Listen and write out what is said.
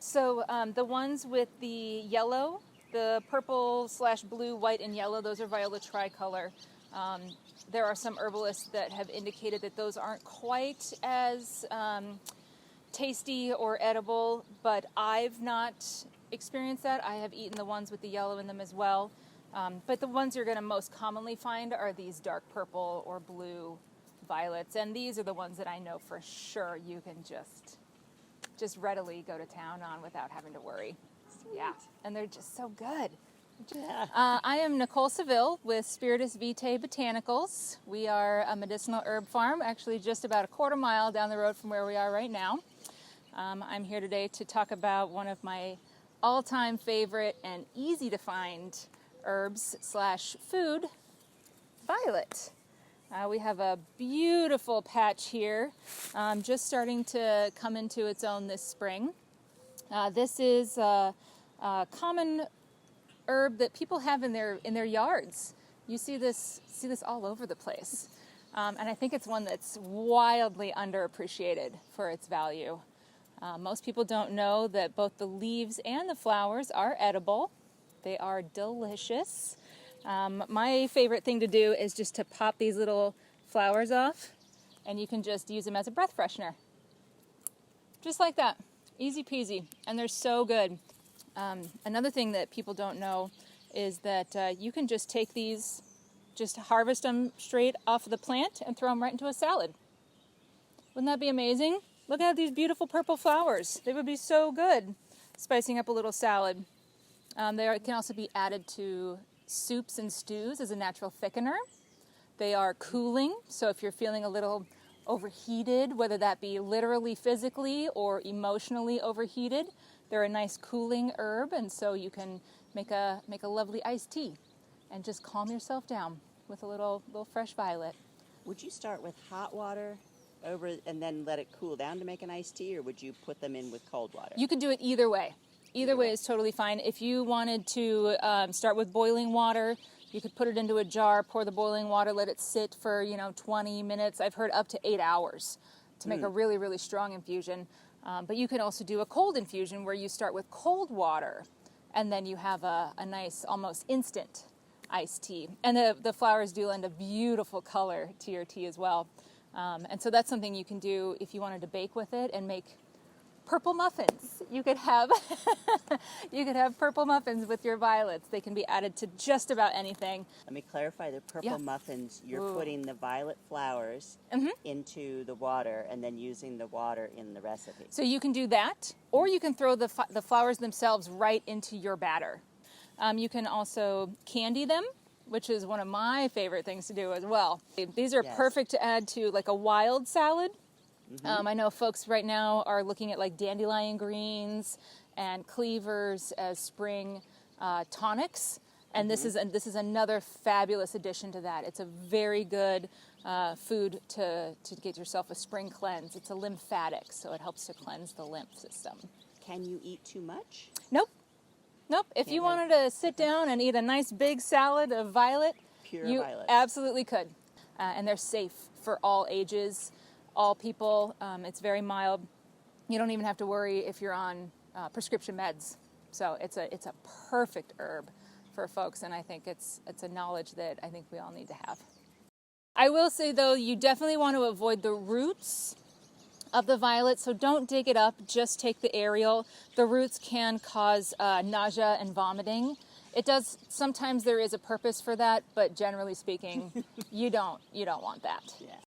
So the ones with the yellow, the purple / blue, white, and yellow, those are Viola tricolor. There are some herbalists that have indicated that those aren't quite as tasty or edible, but I've not experienced that. I have eaten the ones with the yellow in them as well. But the ones you're going to most commonly find are these dark purple or blue violets. And these are the ones that I know for sure you can just readily go to town on without having to worry. Sweet. Yeah, and they're just so good. Yeah. I am Nicole Seville with Spiritus Vitae Botanicals. We are a medicinal herb farm, actually just about a quarter mile down the road from where we are right now. I'm here today to talk about one of my all-time favorite and easy to find herbs / food, violet. We have a beautiful patch here, just starting to come into its own this spring. This is a common herb that people have in their yards. You see this all over the place, and I think it's one that's wildly underappreciated for its value. Most people don't know that both the leaves and the flowers are edible. They are delicious. My favorite thing to do is just to pop these little flowers off, and you can just use them as a breath freshener. Just like that. Easy peasy. And they're so good. Another thing that people don't know is that you can just take these, just harvest them straight off of the plant and throw them right into a salad. Wouldn't that be amazing? Look at these beautiful purple flowers. They would be so good spicing up a little salad. They can also be added to soups and stews as a natural thickener. They are cooling, so if you're feeling a little overheated, whether that be literally, physically, or emotionally overheated, they're a nice cooling herb, and so you can make a lovely iced tea and just calm yourself down with a little fresh violet. Would you start with hot water and then let it cool down to make an iced tea, or would you put them in with cold water? You could do it either way. Either way is totally fine. If you wanted to start with boiling water, you could put it into a jar, pour the boiling water, let it sit for 20 minutes. I've heard up to 8 hours to make a really, really strong infusion. But you can also do a cold infusion where you start with cold water, and then you have a nice, almost instant iced tea. And the flowers do lend a beautiful color to your tea as well. And so that's something you can do if you wanted to bake with it and make purple muffins. You could have purple muffins with your violets. They can be added to just about anything. Let me clarify, the purple muffins, you're putting the violet flowers into the water and then using the water in the recipe. So you can do that, or you can throw the flowers themselves right into your batter. You can also candy them, which is one of my favorite things to do as well. These are perfect to add to like a wild salad. I know folks right now are looking at like dandelion greens and cleavers as spring tonics, and this is another fabulous addition to that. It's a very good food to get yourself a spring cleanse. It's a lymphatic, so it helps to cleanse the lymph system. Can you eat too much? Nope. If you wanted to sit down and eat a nice big salad of violet, you absolutely could. And they're safe for all ages, all people. It's very mild. You don't even have to worry if you're on prescription meds. So it's a perfect herb for folks, and I think it's a knowledge that I think we all need to have. I will say though, you definitely want to avoid the roots of the violet, so don't dig it up, just take the aerial. The roots can cause nausea and vomiting. It does, sometimes there is a purpose for that, but generally speaking, you don't want that. Yeah.